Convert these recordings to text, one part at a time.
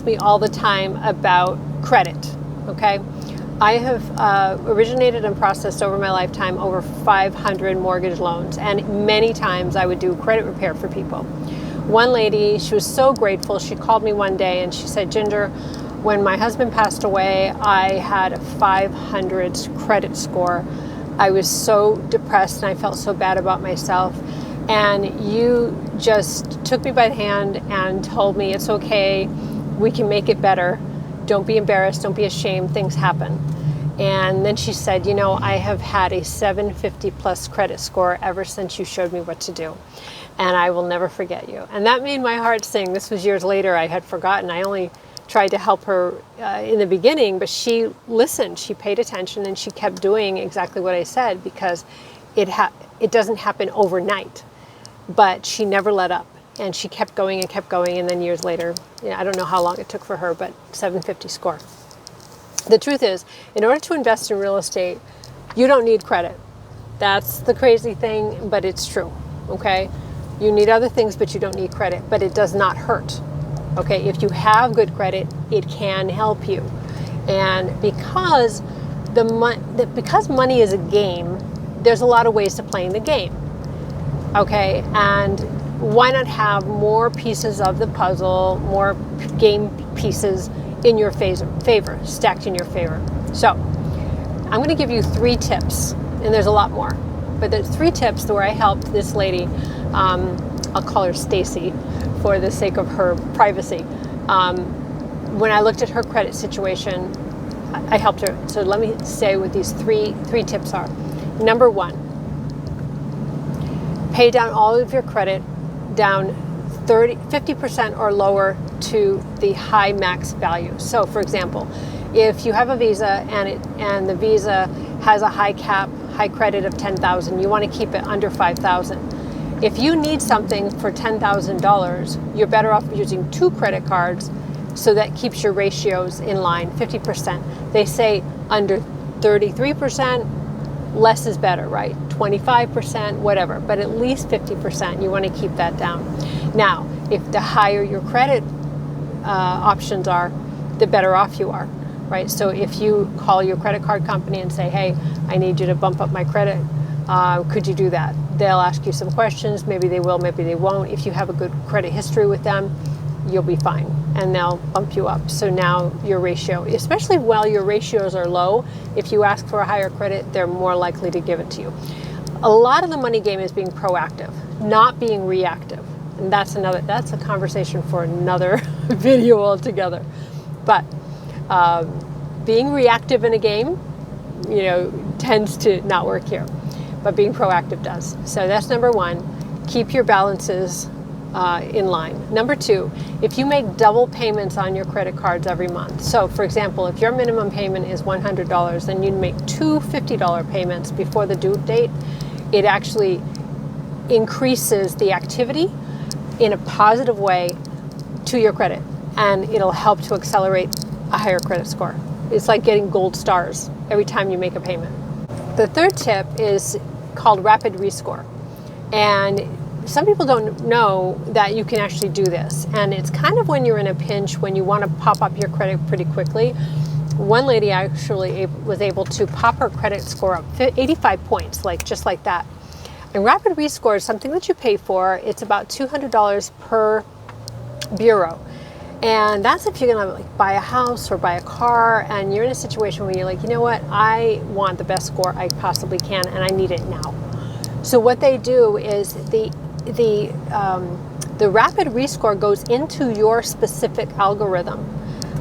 me all the time about credit, okay? I have originated and processed over my lifetime over 500 mortgage loans, and many times I would do credit repair for people. One lady, she was so grateful, she called me one day and she said, Ginger, when my husband passed away, I had a 500 credit score. I was so depressed and I felt so bad about myself. And you just took me by the hand and told me it's okay, we can make it better. Don't be embarrassed, don't be ashamed, things happen. And then she said, you know, I have had a 750 plus credit score ever since you showed me what to do. And I will never forget you. And that made my heart sing. This was years later, I had forgotten. I only tried to help her in the beginning, but she listened, she paid attention, and she kept doing exactly what I said, because it doesn't happen overnight. But she never let up. And she kept going, and then years later, I don't know how long it took for her, but 750 score. The truth is, in order to invest in real estate, you don't need credit. That's the crazy thing, but it's true, okay? You need other things, but you don't need credit, but it does not hurt, okay? If you have good credit, it can help you. And because money is a game, there's a lot of ways to playing the game, okay? And why not have more pieces of the puzzle, more game pieces in your favor, stacked in your favor? So I'm going to give you 3 tips, and there's a lot more, but there's 3 tips where I helped this lady. I'll call her Stacy for the sake of her privacy. When I looked at her credit situation, I helped her. So let me say what these three tips are. Number 1, pay down all of your credit down 50% or lower to the high max value. So for example, if you have a Visa and the Visa has a high credit of 10,000, you want to keep it under 5,000. If you need something for $10,000, you're better off using 2 credit cards, so that keeps your ratios in line, 50%. They say under 33%, less is better, right? 25%, whatever, but at least 50%, you want to keep that down. Now, if the higher your credit options are, the better off you are, right? So if you call your credit card company and say, hey, I need you to bump up my credit, could you do that? They'll ask you some questions, maybe they will, maybe they won't. If you have a good credit history with them, you'll be fine, and they'll bump you up. So now your ratio, especially while your ratios are low, if you ask for a higher credit, they're more likely to give it to you. A lot of the money game is being proactive, not being reactive. And that's a conversation for another video altogether. But being reactive in a game, tends to not work here. But being proactive does. So that's number 1. Keep your balances in line. Number 2, if you make double payments on your credit cards every month. So for example, if your minimum payment is $100, then you'd make 2 $50 payments before the due date. It actually increases the activity in a positive way to your credit, and it'll help to accelerate a higher credit score. It's like getting gold stars every time you make a payment. The 3rd tip is called Rapid Rescore. And some people don't know that you can actually do this. And it's kind of when you're in a pinch, when you want to pop up your credit pretty quickly. One lady actually was able to pop her credit score up 85 points, just like that. And Rapid Rescore is something that you pay for. It's about $200 per bureau. And that's if you're going to buy a house or buy a car, and you're in a situation where you're like, you know what, I want the best score I possibly can, and I need it now. So what they do is the Rapid Rescore goes into your specific algorithm,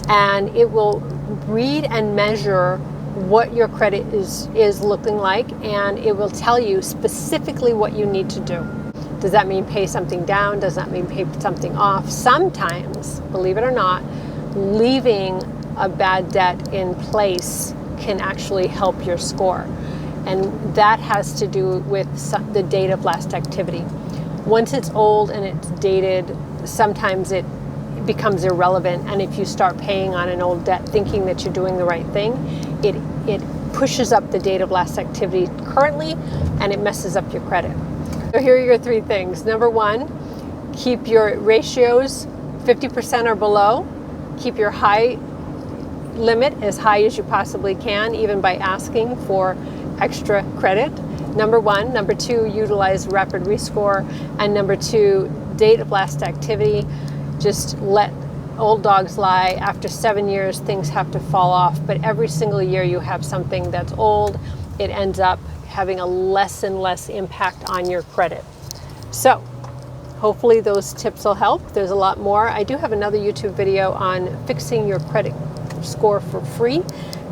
and it will read and measure what your credit is looking like, and it will tell you specifically what you need to do. Does that mean pay something down? Does that mean pay something off? Sometimes, believe it or not, leaving a bad debt in place can actually help your score. And that has to do with the date of last activity. Once it's old and it's dated, sometimes it becomes irrelevant. And if you start paying on an old debt thinking that you're doing the right thing, it pushes up the date of last activity currently, and it messes up your credit. So here are your 3 things. Number 1, keep your ratios 50% or below keep your high limit as high as you possibly can, even by asking for extra credit. Number one. Number two, utilize Rapid Rescore. And number two, date of last activity. Just let old dogs lie. After 7 years, things have to fall off. But every single year you have something that's old, it ends up having a less and less impact on your credit. So hopefully those tips will help. There's a lot more. I do have another YouTube video on fixing your credit score for free.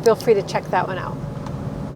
Feel free to check that one out.